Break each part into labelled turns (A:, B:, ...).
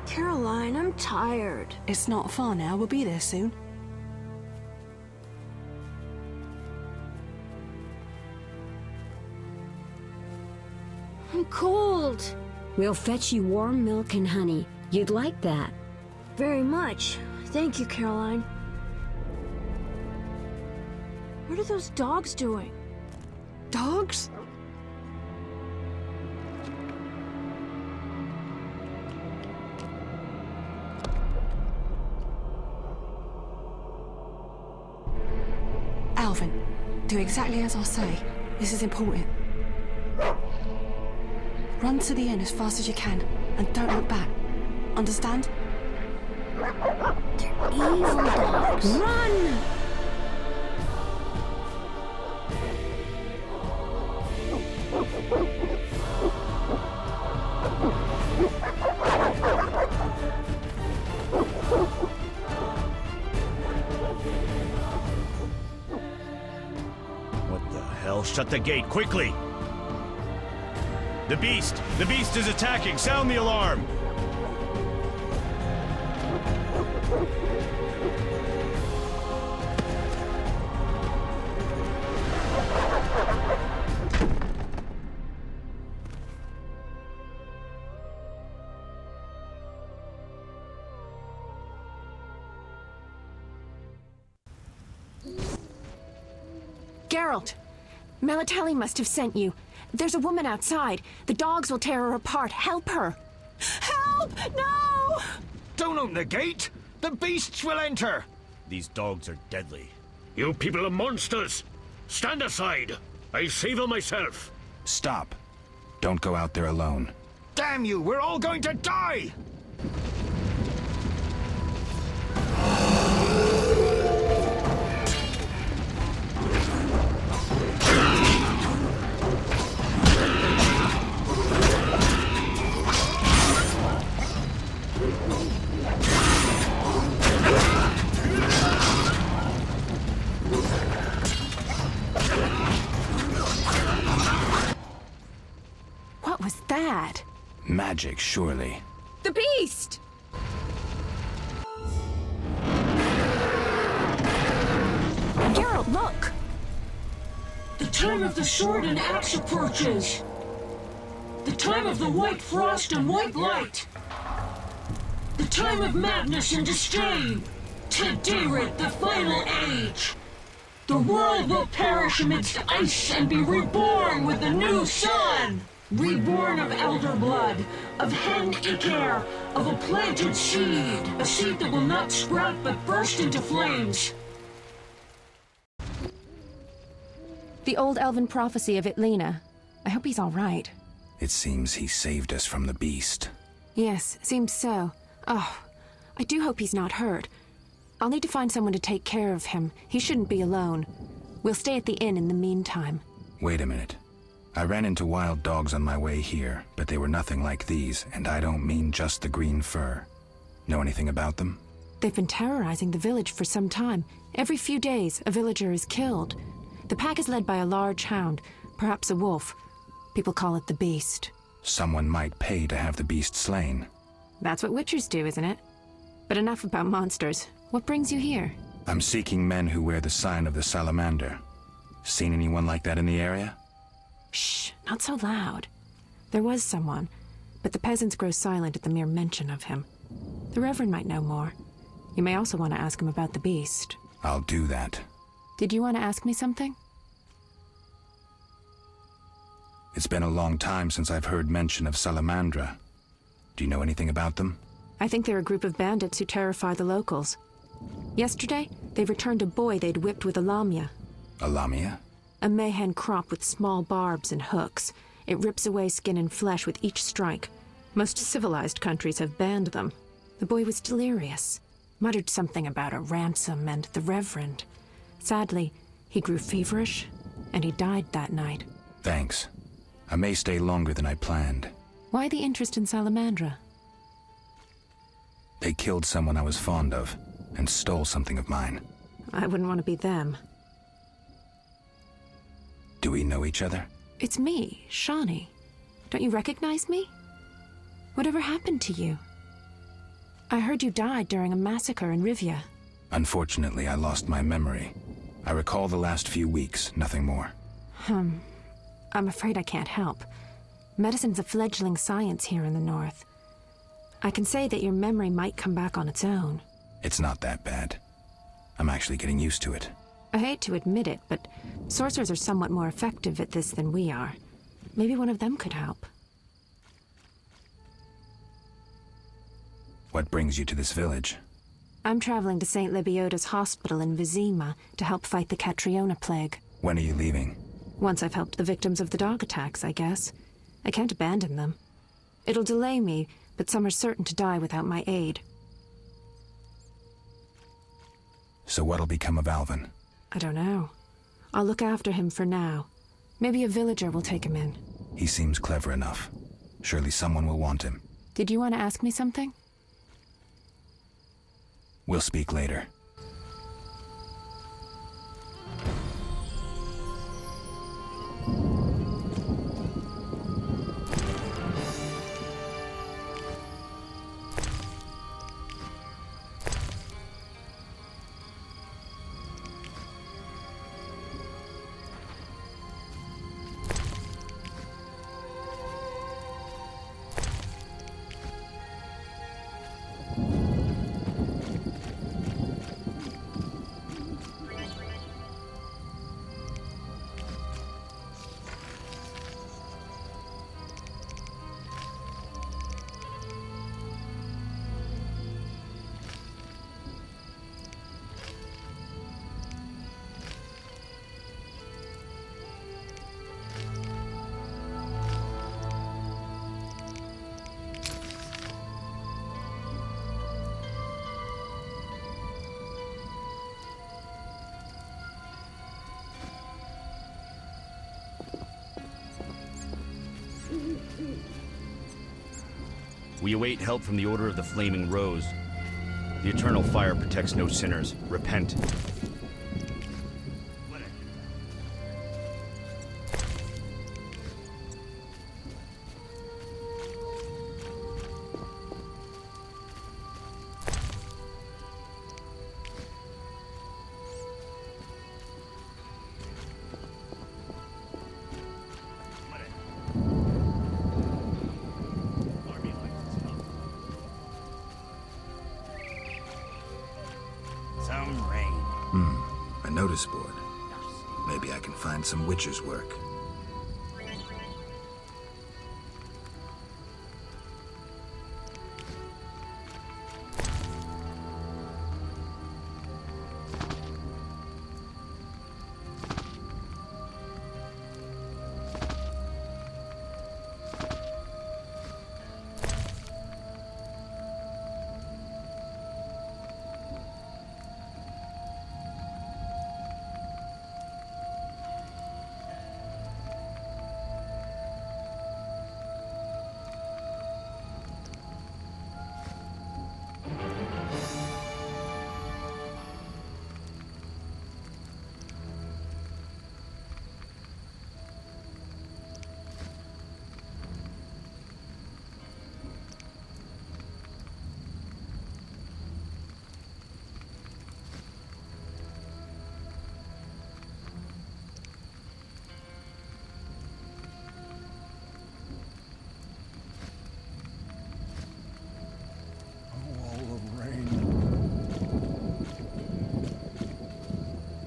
A: Caroline, I'm tired.
B: It's not far now. We'll be there soon.
A: I'm cold.
C: We'll fetch you warm milk and honey. You'd like that.
A: Very much. Thank you, Caroline. What are those dogs doing?
B: Dogs? Alvin, do exactly as I say. This is important. Run to the inn as fast as you can, and don't look back. Understand?
A: They're evil dogs.
C: Run!
D: What the hell? Shut the gate, quickly! The beast! The beast is attacking! Sound the alarm!
E: Geralt! Melatelli must have sent you. There's a woman outside. The dogs will tear her apart. Help her! Help! No!
F: Don't open the gate! The beasts will enter!
D: These dogs are deadly.
G: You people are monsters! Stand aside! I'll save her myself!
H: Stop. Don't go out there alone.
F: Damn you! We're all going to die!
E: What was that?
H: Magic, surely.
E: The beast! Geralt, look!
I: The time of the sword and axe approaches. The time of the white frost and white light. The time of madness and disdain. Tedirit, the final age. The world will perish amidst ice and be reborn with the new sun. Reborn of elder blood, of hen Icair, of a planted seed. A seed that will not sprout but burst into flames.
E: The old elven prophecy of Itlena. I hope he's all right.
H: It seems he saved us from the beast.
E: Yes, seems so. Oh, I do hope he's not hurt. I'll need to find someone to take care of him. He shouldn't be alone. We'll stay at the inn in the meantime.
H: Wait a minute. I ran into wild dogs on my way here, but they were nothing like these, and I don't mean just the green fur. Know anything about them?
E: They've been terrorizing the village for some time. Every few days, a villager is killed. The pack is led by a large hound, perhaps a wolf. People call it the Beast.
H: Someone might pay to have the beast slain.
E: That's what witchers do, isn't it? But enough about monsters. What brings you here?
H: I'm seeking men who wear the sign of the salamander. Seen anyone like that in the area?
E: Shh, not so loud. There was someone, but the peasants grow silent at the mere mention of him. The Reverend might know more. You may also want to ask him about the beast.
H: I'll do that.
E: Did you want to ask me something?
H: It's been a long time since I've heard mention of Salamandra. Do you know anything about them?
E: I think they're a group of bandits who terrify the locals. Yesterday, they returned a boy they'd whipped with a lamia.
H: A lamia?
E: A mayhen crop with small barbs and hooks. It rips away skin and flesh with each strike. Most civilized countries have banned them. The boy was delirious, muttered something about a ransom and the Reverend. Sadly, he grew feverish, and he died that night.
H: Thanks. I may stay longer than I planned.
E: Why the interest in Salamandra?
H: They killed someone I was fond of, and stole something of mine.
E: I wouldn't want to be them.
H: Do we know each other?
E: It's me, Shawnee. Don't you recognize me? Whatever happened to you? I heard you died during a massacre in Rivia.
H: Unfortunately, I lost my memory. I recall the last few weeks, nothing more.
E: I'm afraid I can't help. Medicine's a fledgling science here in the north. I can say that your memory might come back on its own.
H: It's not that bad. I'm actually getting used to it.
E: I hate to admit it, but sorcerers are somewhat more effective at this than we are. Maybe one of them could help.
H: What brings you to this village?
E: I'm traveling to St. Lebioda's hospital in Vizima to help fight the Catriona plague.
H: When are you leaving?
E: Once I've helped the victims of the dog attacks, I guess. I can't abandon them. It'll delay me, but some are certain to die without my aid.
H: So what'll become of Alvin?
E: I don't know. I'll look after him for now. Maybe a villager will take him in.
H: He seems clever enough. Surely someone will want him.
E: Did you want to ask me something?
H: We'll speak later.
D: We await help from the Order of the Flaming Rose. The eternal fire protects no sinners. Repent.
H: A notice board. Maybe I can find some witcher's work.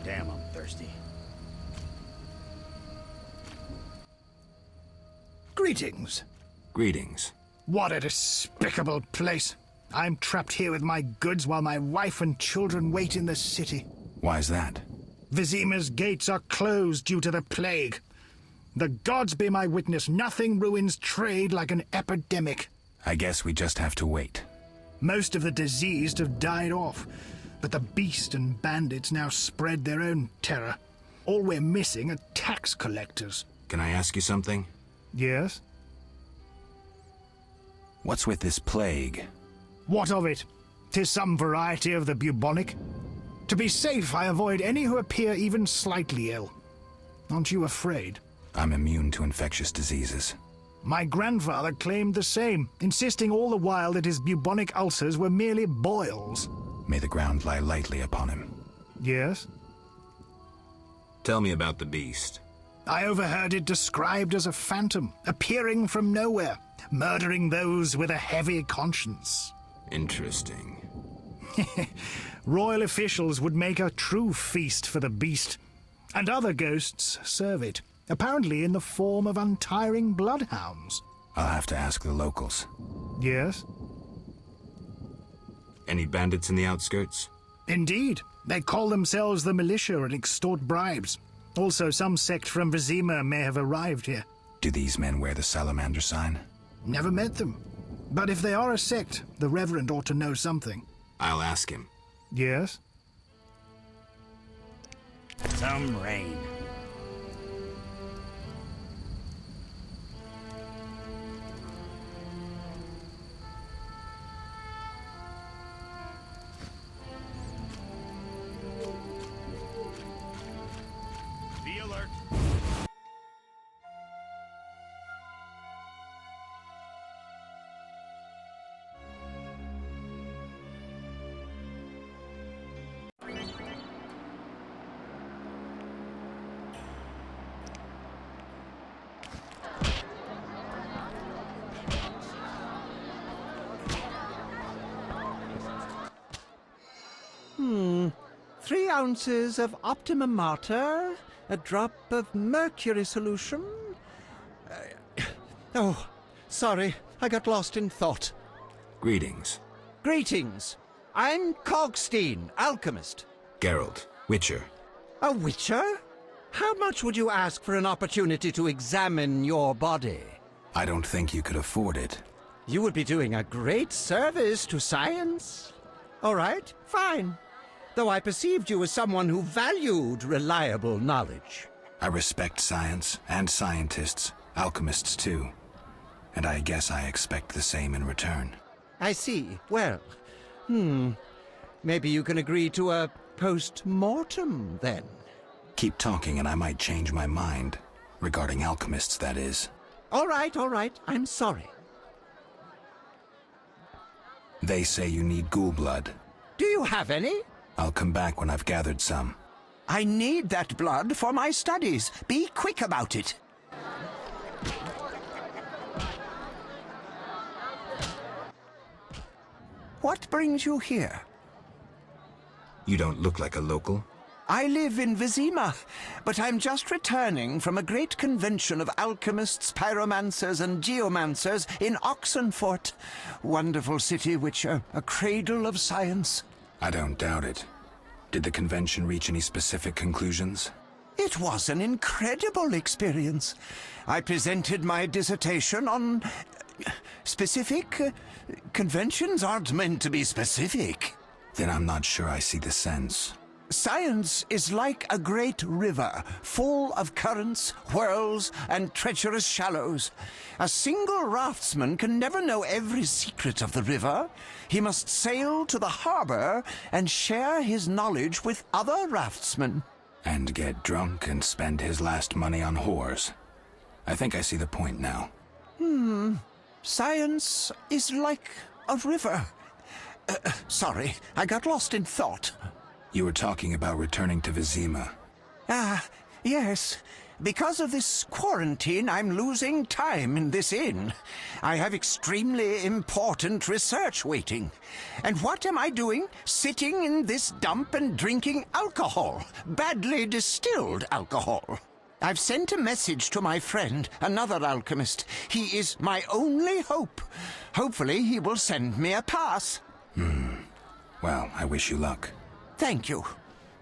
D: Damn, I'm thirsty.
F: Greetings.
H: Greetings.
F: What a despicable place. I'm trapped here with my goods while my wife and children wait in the city.
H: Why's that?
F: Vizima's gates are closed due to the plague. The gods be my witness, nothing ruins trade like an epidemic.
H: I guess we just have to wait.
F: Most of the diseased have died off, but the beast and bandits now spread their own terror. All we're missing are tax collectors.
H: Can I ask you something?
F: Yes?
H: What's with this plague?
F: What of it? 'Tis some variety of the bubonic. To be safe, I avoid any who appear even slightly ill. Aren't you afraid?
H: I'm immune to infectious diseases.
F: My grandfather claimed the same, insisting all the while that his bubonic ulcers were merely boils.
H: May the ground lie lightly upon him.
F: Yes?
H: Tell me about the beast.
F: I overheard it described as a phantom, appearing from nowhere, murdering those with a heavy conscience.
H: Interesting.
F: Royal officials would make a true feast for the beast, and other ghosts serve it, apparently in the form of untiring bloodhounds.
H: I'll have to ask the locals.
F: Yes?
H: Any bandits in the outskirts?
F: Indeed. They call themselves the militia and extort bribes. Also, some sect from Vizima may have arrived here.
H: Do these men wear the salamander sign?
F: Never met them. But if they are a sect, the Reverend ought to know something.
H: I'll ask him.
F: Yes?
J: Some rain.
D: Be alert.
K: 3 ounces of optimum mater, a drop of mercury solution. Oh, sorry, I got lost in thought.
H: Greetings.
K: Greetings. I'm Cogstein, alchemist.
H: Geralt, Witcher.
K: A witcher? How much would you ask for an opportunity to examine your body?
H: I don't think you could afford it.
K: You would be doing a great service to science. All right, fine. Though I perceived you as someone who valued reliable knowledge.
H: I respect science and scientists, alchemists too. And I guess I expect the same in return.
K: I see. Well, maybe you can agree to a post-mortem, then.
H: Keep talking and I might change my mind. Regarding alchemists, that is.
K: All right, I'm sorry.
H: They say you need ghoul blood.
K: Do you have any?
H: I'll come back when I've gathered some.
J: I need that blood for my studies. Be quick about it. What brings you here?
H: You don't look like a local.
J: I live in Vizima, but I'm just returning from a great convention of alchemists, pyromancers, and geomancers in Oxenfurt. Wonderful city, Witcher, a cradle of science.
H: I don't doubt it. Did the convention reach any specific conclusions?
J: It was an incredible experience. I presented my dissertation on... specific? Conventions aren't meant to be specific.
H: Then I'm not sure I see the sense.
J: Science is like a great river, full of currents, whirls, and treacherous shallows. A single raftsman can never know every secret of the river. He must sail to the harbor and share his knowledge with other raftsmen.
H: And get drunk and spend his last money on whores. I think I see the point now.
J: Science is like a river. Sorry, I got lost in thought.
H: You were talking about returning to Vizima.
J: Yes. Because of this quarantine, I'm losing time in this inn. I have extremely important research waiting. And what am I doing? Sitting in this dump and drinking alcohol. Badly distilled alcohol. I've sent a message to my friend, another alchemist. He is my only hope. Hopefully he will send me a pass.
H: Well, I wish you luck.
J: Thank you.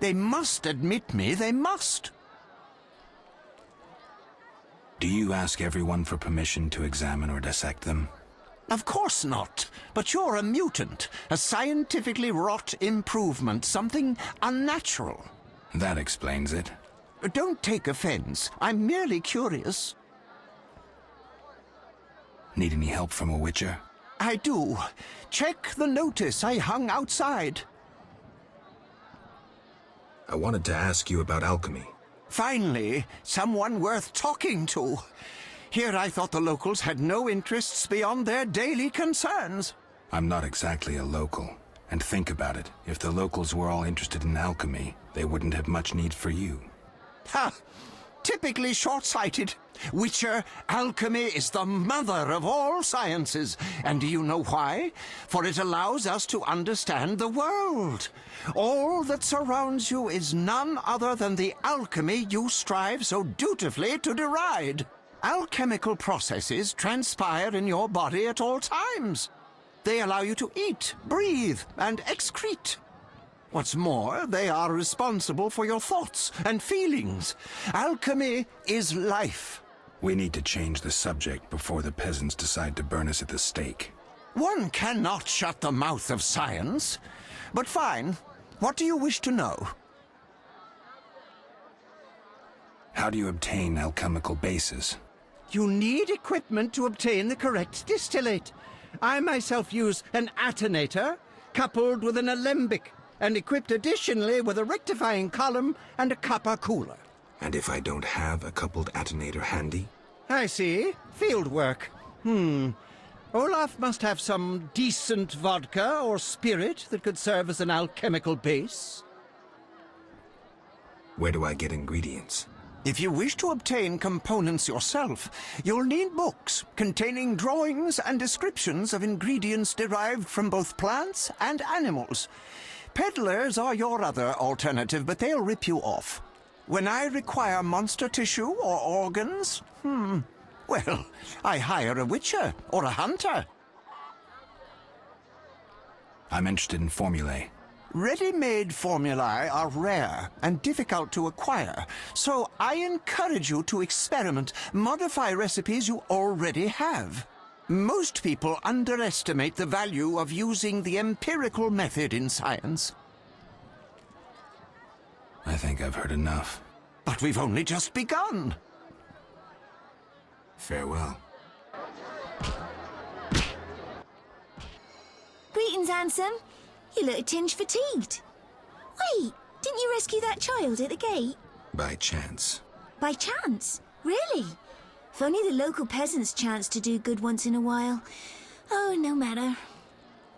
J: They must admit me, they must.
H: Do you ask everyone for permission to examine or dissect them?
J: Of course not. But you're a mutant, a scientifically wrought improvement, something unnatural.
H: That explains it.
J: Don't take offense. I'm merely curious.
H: Need any help from a witcher?
J: I do. Check the notice I hung outside.
H: I wanted to ask you about alchemy.
J: Finally, someone worth talking to. Here I thought the locals had no interests beyond their daily concerns.
H: I'm not exactly a local. And think about it. If the locals were all interested in alchemy, they wouldn't have much need for you.
J: Ha! Typically short-sighted. Witcher, alchemy is the mother of all sciences. And do you know why? For it allows us to understand the world. All that surrounds you is none other than the alchemy you strive so dutifully to deride. Alchemical processes transpire in your body at all times. They allow you to eat, breathe, and excrete. What's more, they are responsible for your thoughts and feelings. Alchemy is life.
H: We need to change the subject before the peasants decide to burn us at the stake.
J: One cannot shut the mouth of science. But fine. What do you wish to know?
H: How do you obtain alchemical bases?
K: You need equipment to obtain the correct distillate. I myself use an attenator, coupled with an alembic, and equipped additionally with a rectifying column and a copper cooler.
H: And if I don't have a coupled attenator handy?
K: I see. Field work. Olaf must have some decent vodka or spirit that could serve as an alchemical base.
H: Where do I get ingredients?
J: If you wish to obtain components yourself, you'll need books containing drawings and descriptions of ingredients derived from both plants and animals. Peddlers are your other alternative, but they'll rip you off. When I require monster tissue or organs, well, I hire a witcher or a hunter.
H: I'm interested in formulae.
J: Ready-made formulae are rare and difficult to acquire, so I encourage you to experiment, modify recipes you already have. Most people underestimate the value of using the empirical method in science.
H: I think I've heard enough.
J: But we've only just begun.
H: Farewell.
L: Greetings, handsome. You look a tinge fatigued. Wait, didn't you rescue that child at the gate?
H: By chance.
L: By chance? Really? If only the local peasants chanced to do good once in a while. Oh, no matter.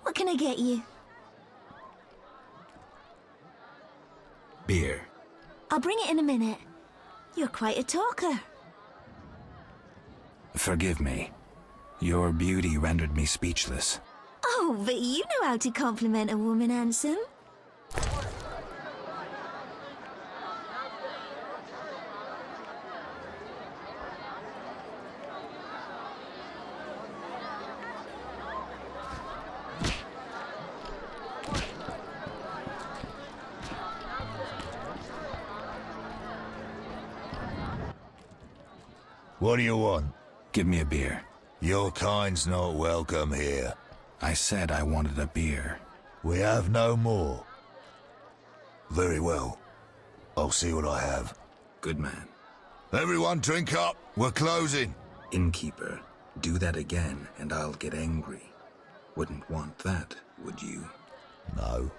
L: What can I get you?
H: Beer.
L: I'll bring it in a minute. You're quite a talker.
H: Forgive me. Your beauty rendered me speechless.
L: Oh, but you know how to compliment a woman, handsome.
M: What do you want?
H: Give me a beer.
M: Your kind's not welcome here.
H: I said I wanted a beer.
M: We have no more. Very well. I'll see what I have.
H: Good man.
M: Everyone drink up. We're closing.
H: Innkeeper, do that again and I'll get angry. Wouldn't want that, would you?
M: No.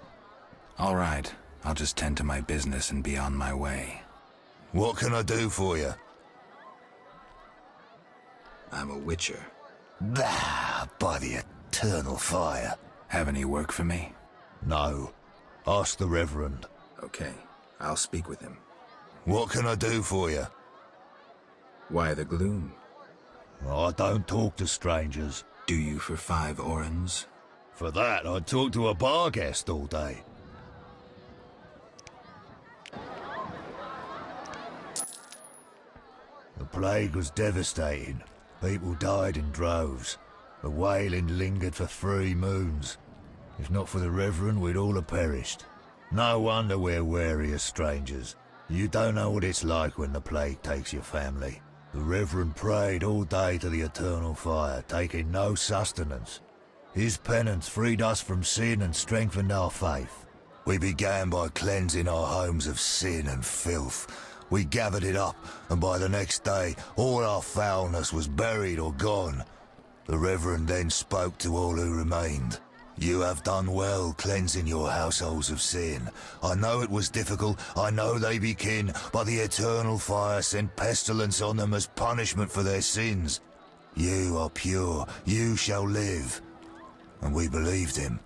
H: All right. I'll just tend to my business and be on my way.
M: What can I do for you?
H: I'm a witcher.
M: Ah, by the eternal fire.
H: Have any work for me?
M: No. Ask the Reverend.
H: Okay, I'll speak with him.
M: What can I do for you?
H: Why the gloom?
M: I don't talk to strangers.
H: Do you for 5 orens?
M: For that, I'd talk to a bar guest all day. The plague was devastating. People died in droves. The wailing lingered for 3 moons. If not for the Reverend, we'd all have perished. No wonder we're wary of strangers. You don't know what it's like when the plague takes your family. The Reverend prayed all day to the eternal fire, taking no sustenance. His penance freed us from sin and strengthened our faith. We began by cleansing our homes of sin and filth. We gathered it up, and by the next day, all our foulness was buried or gone. The Reverend then spoke to all who remained. You have done well cleansing your households of sin. I know it was difficult, I know they be kin, but the eternal fire sent pestilence on them as punishment for their sins. You are pure, you shall live. And we believed him,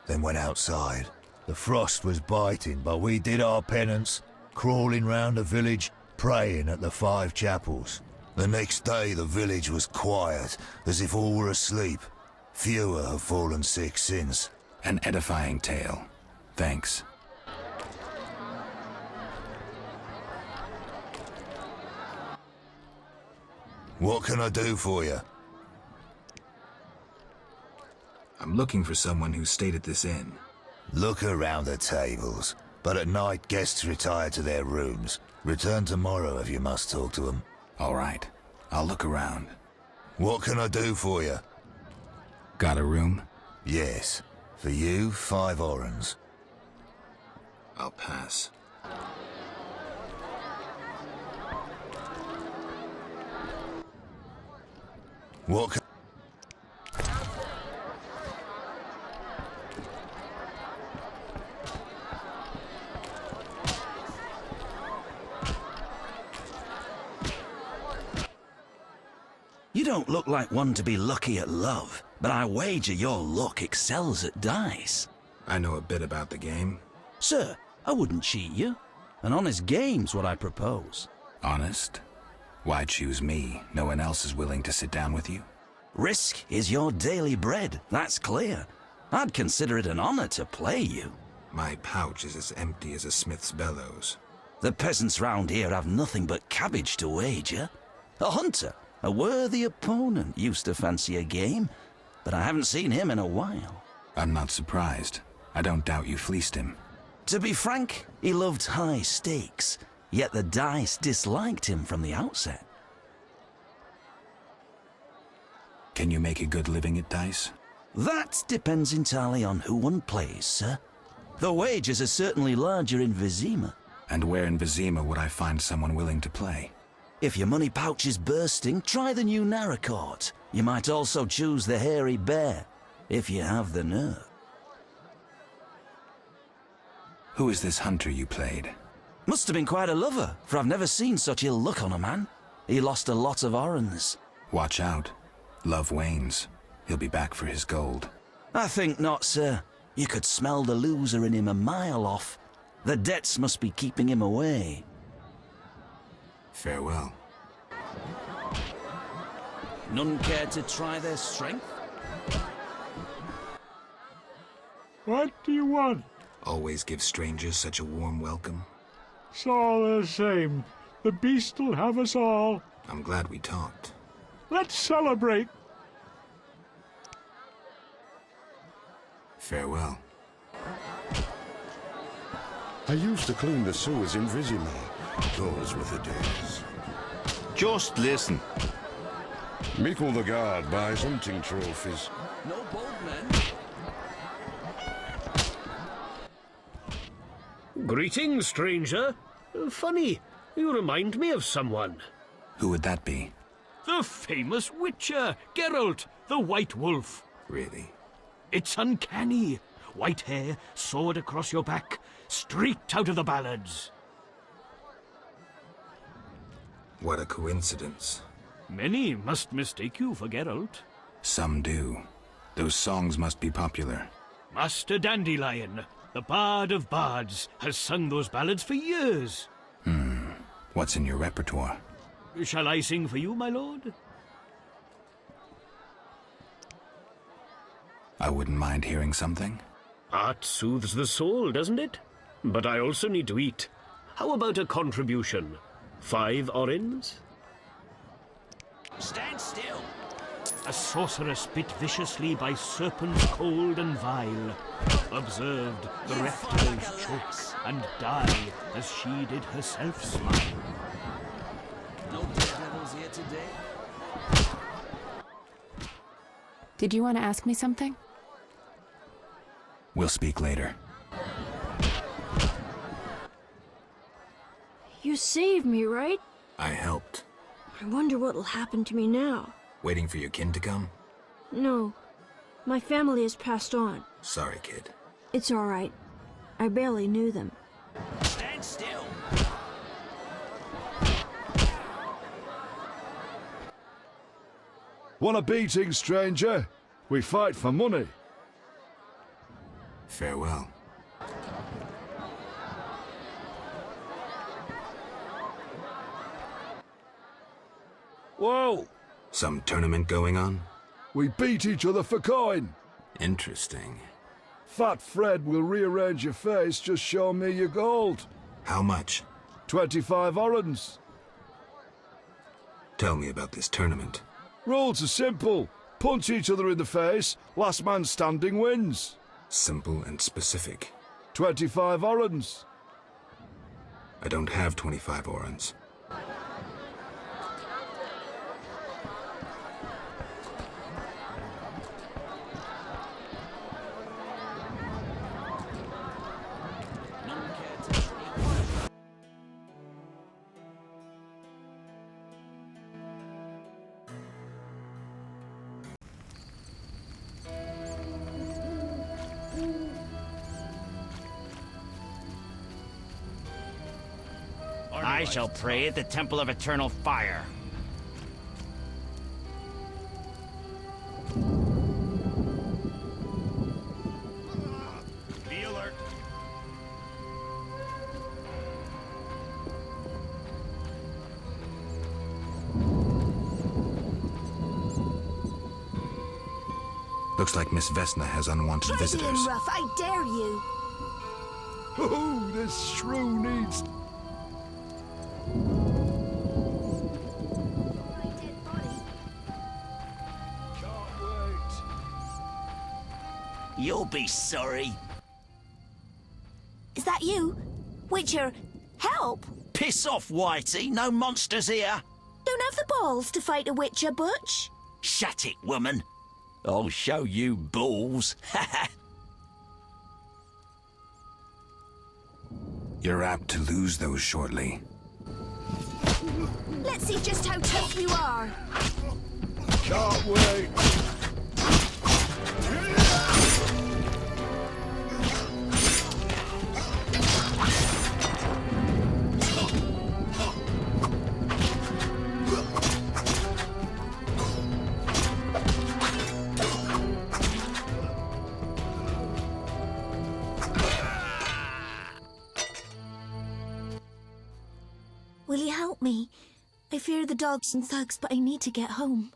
M: then went outside. The frost was biting, but we did our penance, crawling round the village, praying at the 5 chapels. The next day the village was quiet, as if all were asleep. Fewer have fallen sick since.
H: An edifying tale. Thanks.
M: What can I do for you?
H: I'm looking for someone who stayed at this inn.
M: Look around the tables, but at night guests retire to their rooms. Return tomorrow if you must talk to them.
H: All right, I'll look around.
M: What can I do for you?
H: Got a room?
M: Yes. For you, 5 orens.
H: I'll pass.
M: What can...
N: You don't look like one to be lucky at love, but I wager your luck excels at dice.
H: I know a bit about the game.
N: Sir, I wouldn't cheat you. An honest game's what I propose.
H: Honest? Why choose me? No one else is willing to sit down with you?
N: Risk is your daily bread, that's clear. I'd consider it an honor to play you.
H: My pouch is as empty as a smith's bellows.
N: The peasants round here have nothing but cabbage to wager. A hunter, a worthy opponent, used to fancy a game, but I haven't seen him in a while.
H: I'm not surprised. I don't doubt you fleeced him.
N: To be frank, he loved high stakes, yet the dice disliked him from the outset.
H: Can you make a good living at dice?
N: That depends entirely on who one plays, sir. The wages are certainly larger in Vizima.
H: And where in Vizima would I find someone willing to play?
N: If your money pouch is bursting, try the new Narracourt. You might also choose the Hairy Bear, if you have the nerve.
H: Who is this hunter you played?
N: Must have been quite a lover, for I've never seen such ill luck on a man. He lost a lot of orens.
H: Watch out. Love wanes. He'll be back for his gold.
N: I think not, sir. You could smell the loser in him a mile off. The debts must be keeping him away.
H: Farewell.
N: None care to try their strength?
O: What do you want?
H: Always give strangers such a warm welcome.
O: It's all the same. The beast'll have us all.
H: I'm glad we talked.
O: Let's celebrate.
H: Farewell.
P: I used to clean the sewers in Vizima. Those were the days.
Q: Just listen.
P: Michael the Guard buys hunting trophies.
N: No bold men.
G: Greetings, stranger. Funny, you remind me of someone.
H: Who would that be?
G: The famous Witcher, Geralt, the White Wolf.
H: Really?
G: It's uncanny. White hair, sword across your back, straight out of the ballads.
H: What a coincidence.
G: Many must mistake you for Geralt.
H: Some do. Those songs must be popular.
G: Master Dandelion, the Bard of Bards, has sung those ballads for years.
H: What's in your repertoire?
G: Shall I sing for you, my lord?
H: I wouldn't mind hearing something.
G: Art soothes the soul, doesn't it? But I also need to eat. How about a contribution? 5 orens?
N: Stand still.
G: A sorceress bit viciously by serpents cold and vile, observed, bereft those chokes, and die as she did herself smile.
N: No daredevils here today?
E: Did you want to ask me something?
H: We'll speak later.
A: You saved me, right?
H: I helped.
A: I wonder what'll happen to me now.
H: Waiting for your kin to come?
A: No. My family has passed on.
H: Sorry, kid.
A: It's all right. I barely knew them.
N: Stand still.
O: Want a beating, stranger? We fight for money.
H: Farewell.
O: Whoa!
H: Some tournament going on?
O: We beat each other for coin.
H: Interesting.
O: Fat Fred will rearrange your face, just show me your gold.
H: How much?
O: 25 orens.
H: Tell me about this tournament.
O: Rules are simple. Punch each other in the face, last man standing wins.
H: Simple and specific.
O: 25 orens.
H: I don't have 25 orens.
G: I shall pray at the Temple of Eternal Fire.
D: Be alert.
H: Looks like Miss Vesna has unwanted
L: Try
H: visitors.
L: being rough, I dare you.
O: Oh, this shrew needs...
N: You'll be sorry.
L: Is that you? Witcher, help!
N: Piss off, Whitey. No monsters here.
L: Don't have the balls to fight a Witcher, Butch.
N: Shut it, woman. I'll show you balls.
H: You're apt to lose those shortly.
L: Let's see just how tough you are.
O: Can't wait.
L: Will you help me? I fear the dogs and thugs, but I need to get home.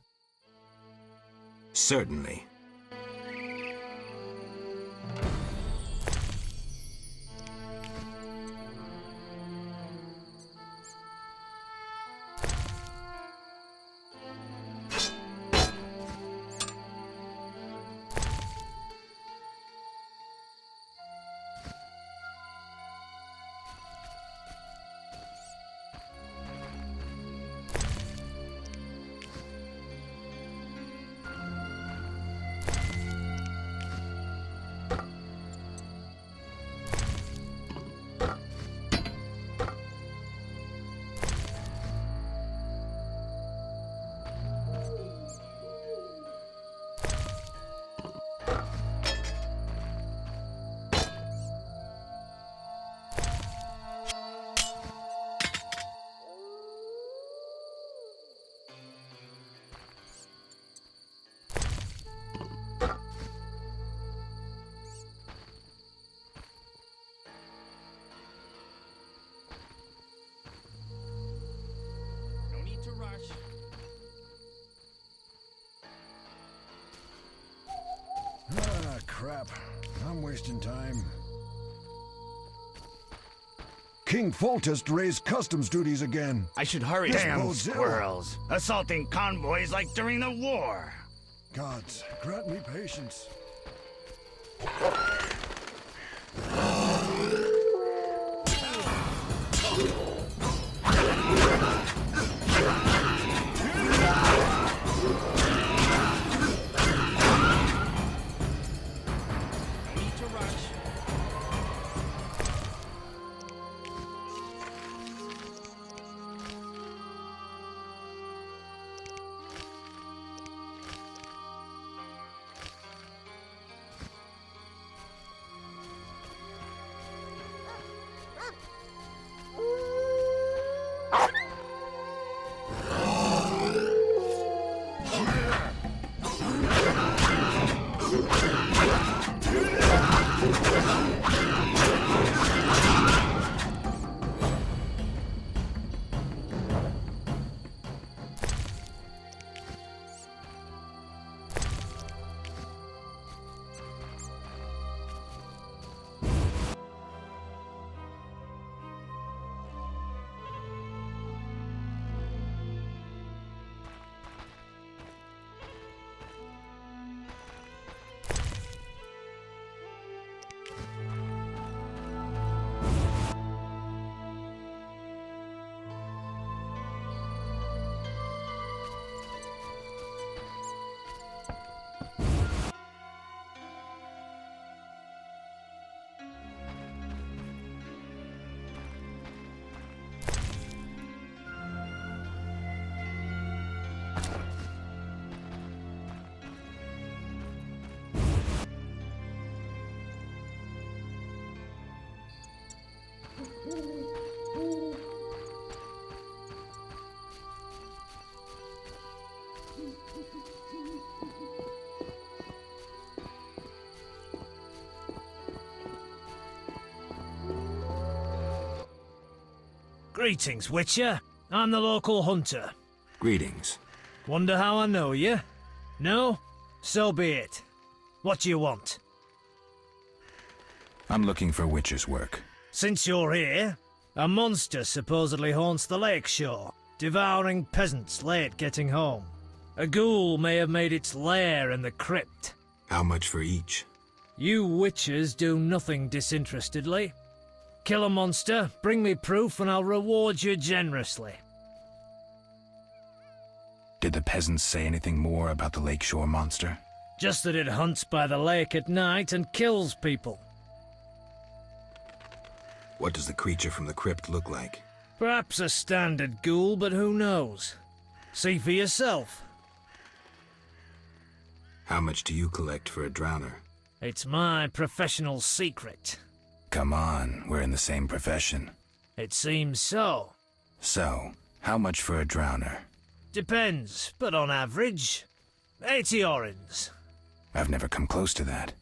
H: Certainly.
P: Ah, crap. I'm wasting time. King Foltest raised customs duties again.
G: I should hurry.
P: This
G: Damn
P: bodes ill.
G: squirrels. Assaulting convoys like during the war.
P: Gods, grant me patience.
R: Greetings, Witcher. I'm the local hunter.
H: Greetings.
R: Wonder how I know you? No? So be it. What do you want?
H: I'm looking for Witcher's work.
R: Since you're here, a monster supposedly haunts the lakeshore, devouring peasants late getting home. A ghoul may have made its lair in the crypt.
H: How much for each?
R: You witchers do nothing disinterestedly. Kill a monster, bring me proof, and I'll reward you generously.
H: Did the peasants say anything more about the lakeshore monster?
R: Just that it hunts by the lake at night and kills people.
H: What does the creature from the crypt look like?
R: Perhaps a standard ghoul, but who knows? See for yourself.
H: How much do you collect for a drowner?
R: It's my professional secret.
H: Come on, we're in the same profession.
R: It seems so.
H: So, how much for a drowner?
R: Depends, but on average, 80 orens.
H: I've never come close to that.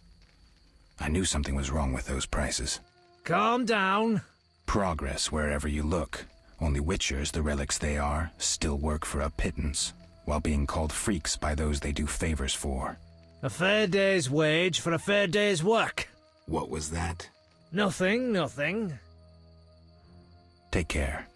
H: I knew something was wrong with those prices.
R: Calm down.
H: Progress wherever you look. Only witchers, the relics they are, still work for a pittance, while being called freaks by those they do favors for.
R: A fair day's wage for a fair day's work.
H: What was that?
R: Nothing, nothing.
H: Take care.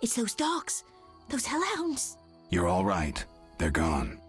L: It's those dogs. Those hellhounds.
H: You're all right. They're gone.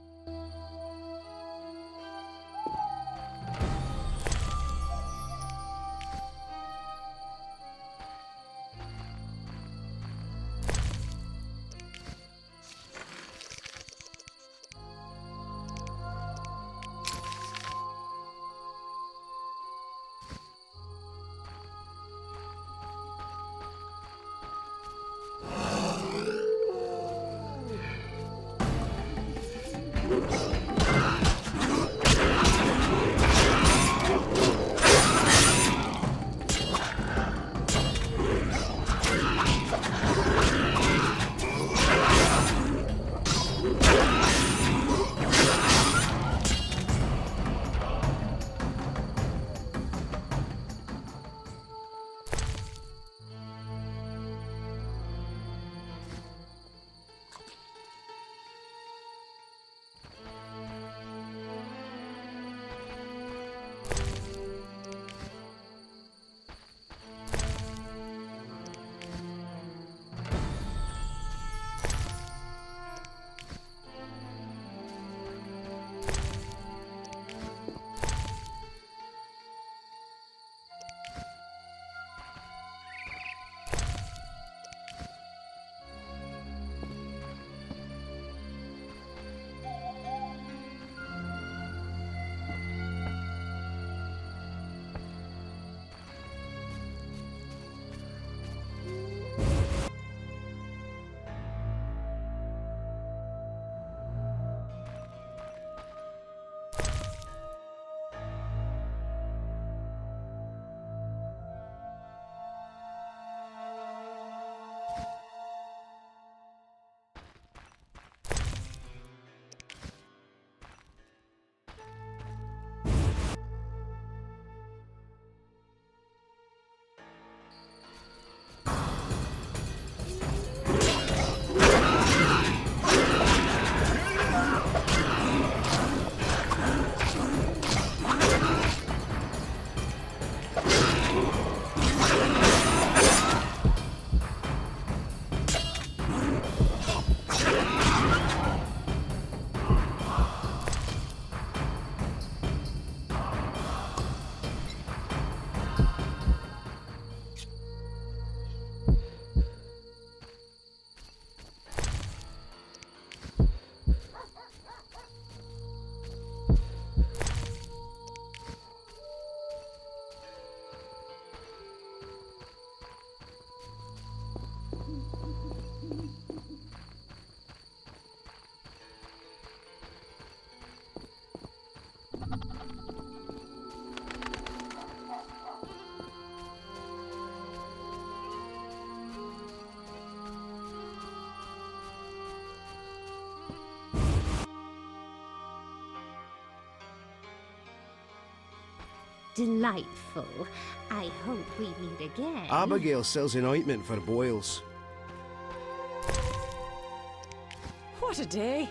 S: Delightful. I hope we meet again.
T: Abigail sells an ointment for boils.
B: What a day!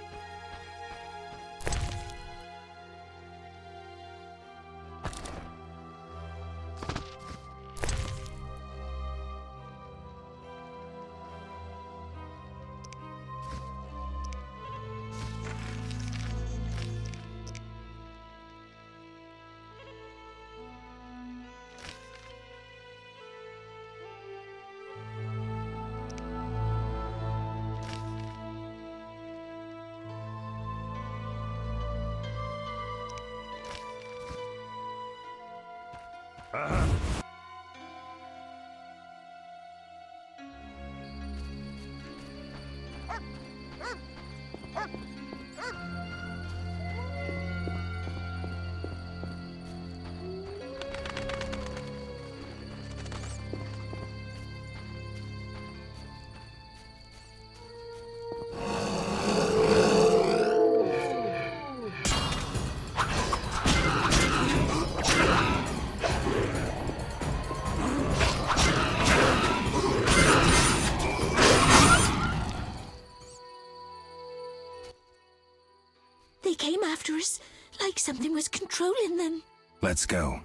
L: They came after us like something was controlling them.
H: Let's go.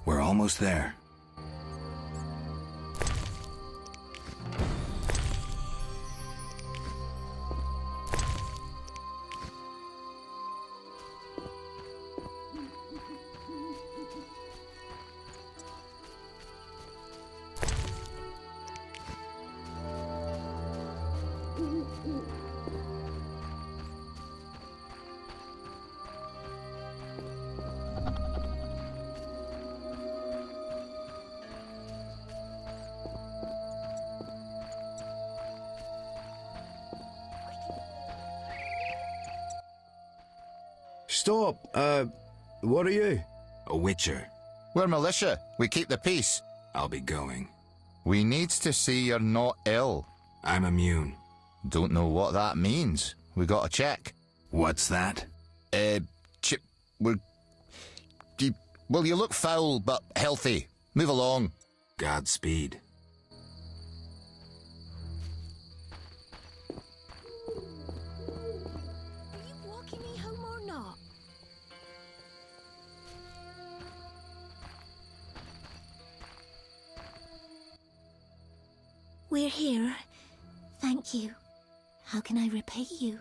H: We're almost there.
T: Stop! What are you?
H: A witcher.
U: We're militia. We keep the peace.
H: I'll be going.
U: We needs to see you're not ill.
H: I'm immune.
U: Don't know what that means. We got to check.
H: What's that?
U: Well, you look foul, but healthy. Move along.
H: Godspeed.
L: Are you walking me home or not? We're here. Thank you. How can I repay you?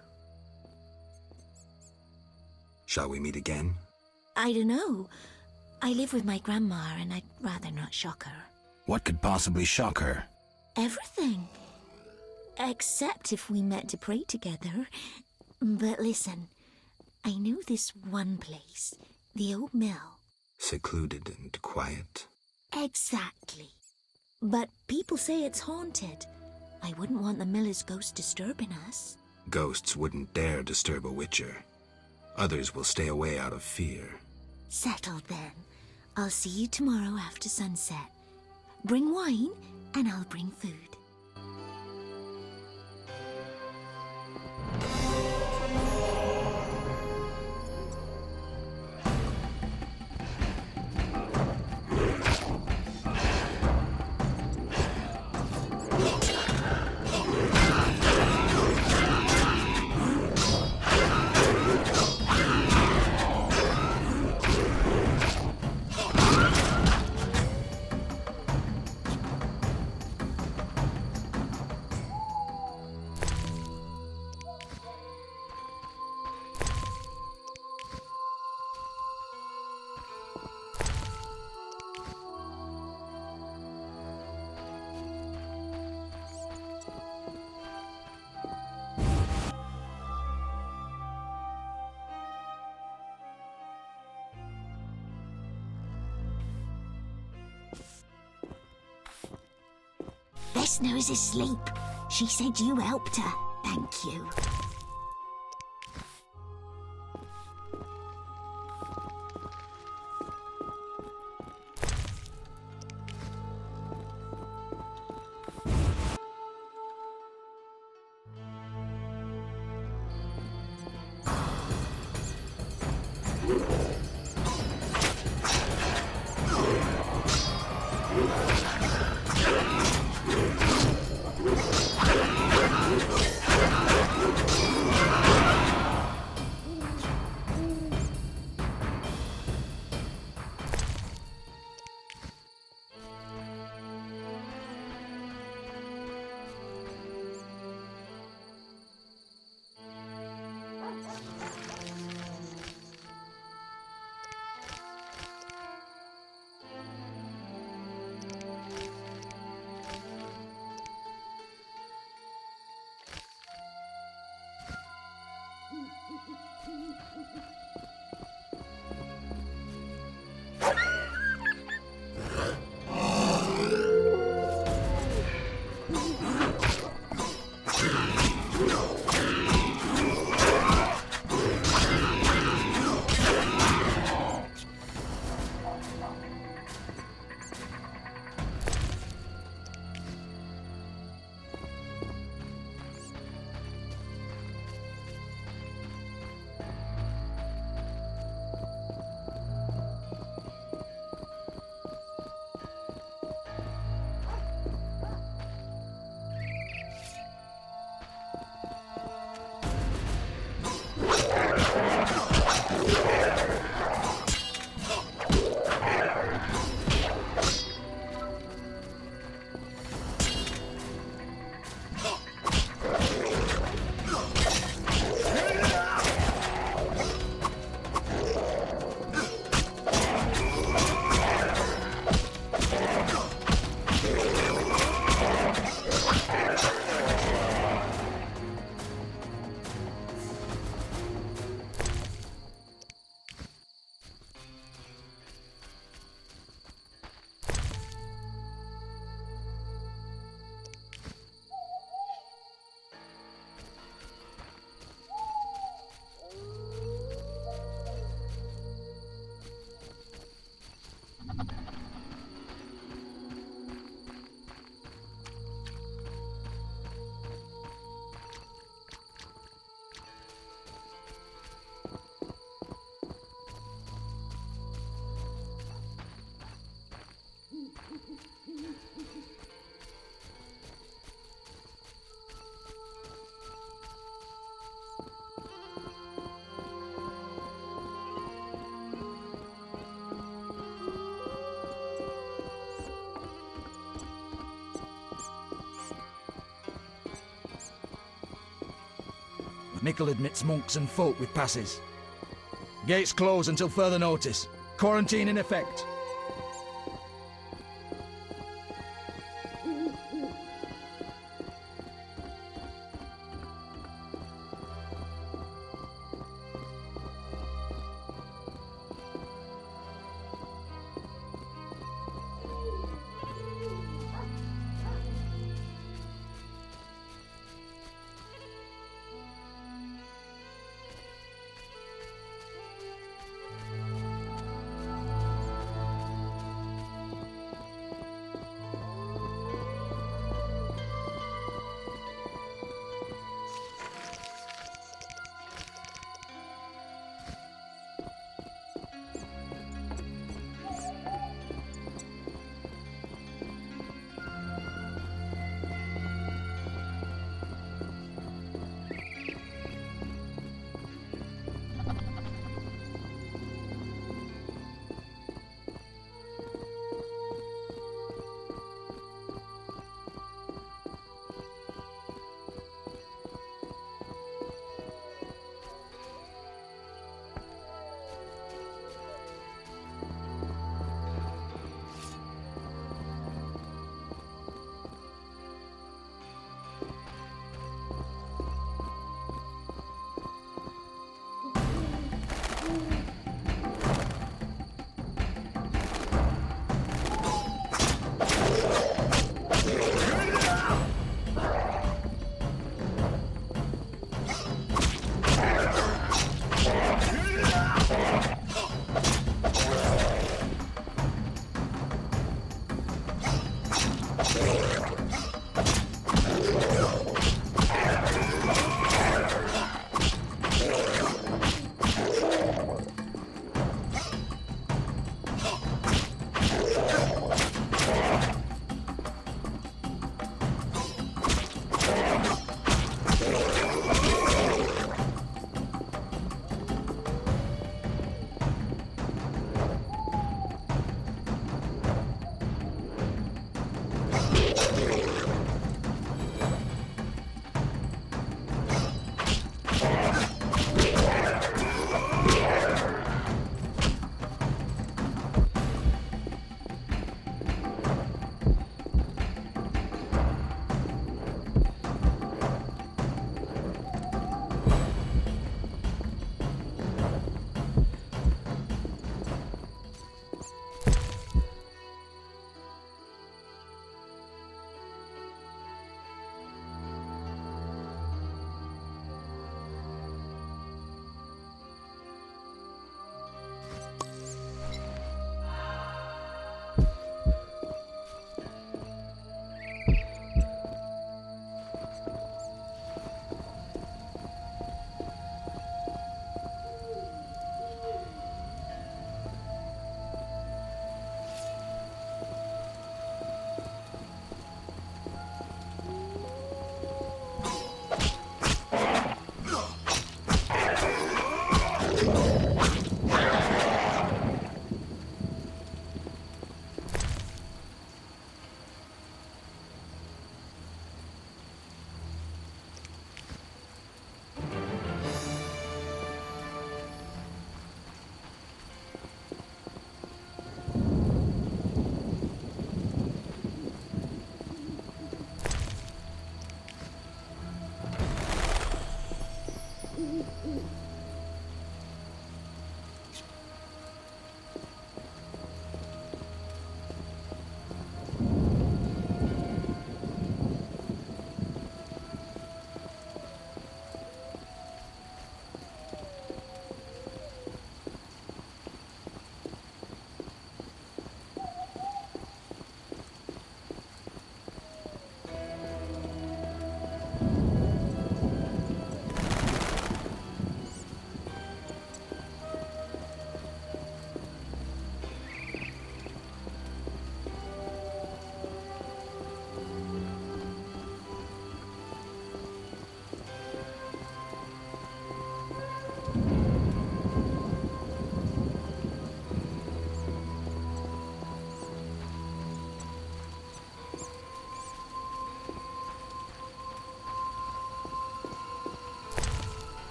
H: Shall we meet again?
L: I don't know. I live with my grandma and I'd rather not shock her.
H: What could possibly shock her?
L: Everything. Except if we met to pray together. But listen, I know this one place, the old mill.
H: Secluded and quiet.
L: Exactly. But people say it's haunted. I wouldn't want the miller's ghost disturbing us.
H: Ghosts wouldn't dare disturb a witcher. Others will stay away out of fear.
L: Settled then. I'll see you tomorrow after sunset. Bring wine and I'll bring food. Bessner's asleep. She said you helped her. Thank you.
C: Mickle admits monks and folk with passes. Gates closed until further notice. Quarantine in effect.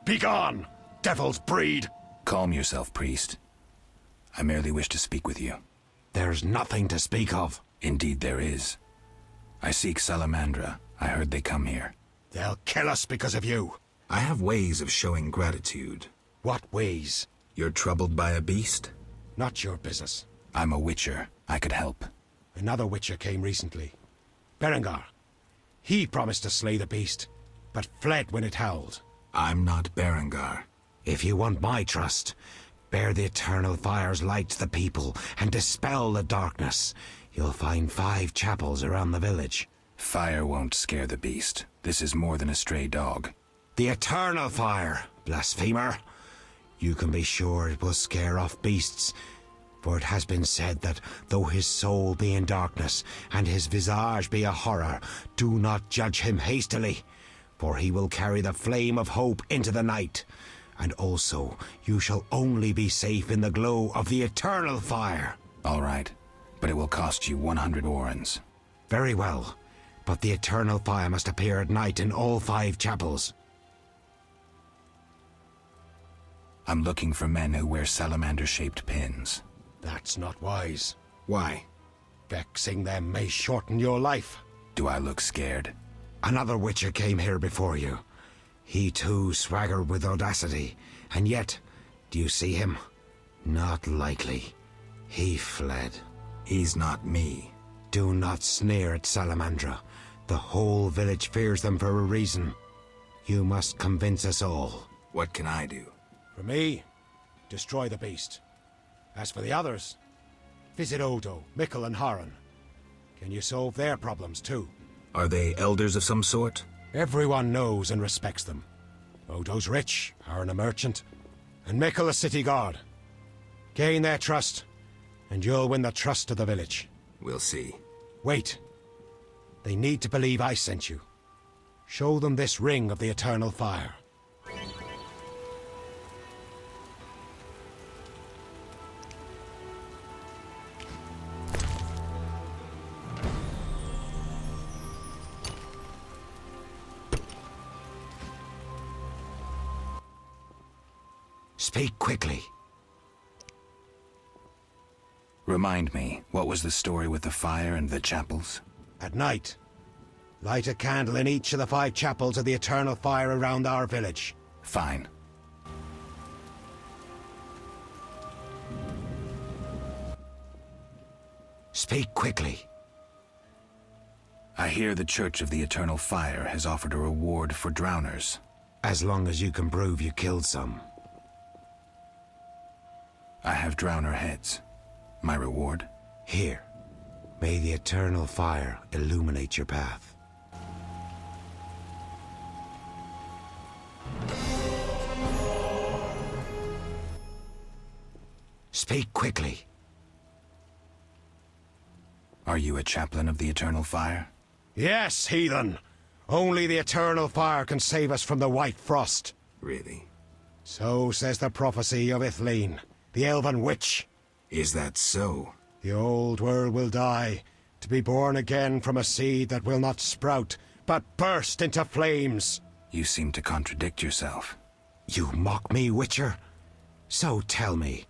P: Begone, devil's breed!
H: Calm yourself, priest. I merely wish to speak with you.
I: There's nothing to speak of.
H: Indeed there is. I seek Salamandra. I heard they come here.
I: They'll kill us because of you.
H: I have ways of showing gratitude.
I: What ways?
H: You're troubled by a beast?
I: Not your business.
H: I'm a witcher. I could help.
I: Another witcher came recently. Berengar. He promised to slay the beast, but fled when it howled.
H: I'm not Berengar.
I: If you want my trust, bear the eternal fire's light to the people and dispel the darkness. You'll find 5 chapels around the village.
H: Fire won't scare the beast. This is more than a stray dog.
I: The eternal fire, blasphemer. You can be sure it will scare off beasts, for it has been said that though his soul be in darkness and his visage be a horror, do not judge him hastily, for he will carry the flame of hope into the night. And also, you shall only be safe in the glow of the eternal fire.
H: All right, but it will cost you 100 orens.
I: Very well, but the eternal fire must appear at night in all 5 chapels.
H: I'm looking for men who wear salamander-shaped pins.
I: That's not wise.
H: Why?
I: Vexing them may shorten your life.
H: Do I look scared?
I: Another witcher came here before you. He too swaggered with audacity, and yet, do you see him? Not likely. He fled.
H: He's not me.
I: Do not sneer at Salamandra. The whole village fears them for a reason. You must convince us all.
H: What can I do?
I: For me, destroy the beast. As for the others, visit Odo, Mikkel and Haran. Can you solve their problems too?
H: Are they elders of some sort?
I: Everyone knows and respects them. Odo's rich, Haran a merchant, and Mikkel a city guard. Gain their trust, and you'll win the trust of the village.
H: We'll see.
I: Wait. They need to believe I sent you. Show them this ring of the eternal fire. Speak quickly.
H: Remind me, what was the story with the fire and the chapels?
I: At night, light a candle in each of the 5 chapels of the eternal fire around our village.
H: Fine.
I: Speak quickly.
H: I hear the Church of the Eternal Fire has offered a reward for drowners.
I: As long as you can prove you killed some.
H: I have drowner heads. My reward?
I: Here. May the eternal fire illuminate your path. Speak quickly.
H: Are you a chaplain of the Eternal Fire?
I: Yes, heathen. Only the eternal fire can save us from the white frost.
H: Really?
I: So says the prophecy of Ithleen, the elven witch.
H: Is that so?
I: The old world will die, to be born again from a seed that will not sprout, but burst into flames.
H: You seem to contradict yourself.
I: You mock me, Witcher? So tell me,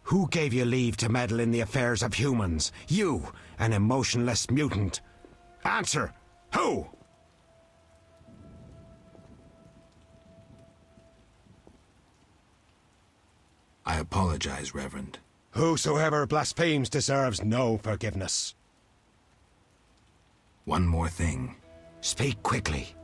I: who gave you leave to meddle in the affairs of humans? You, an emotionless mutant. Answer! Who?
H: I apologize, Reverend.
I: Whosoever blasphemes deserves no forgiveness.
H: One more thing.
I: Speak quickly.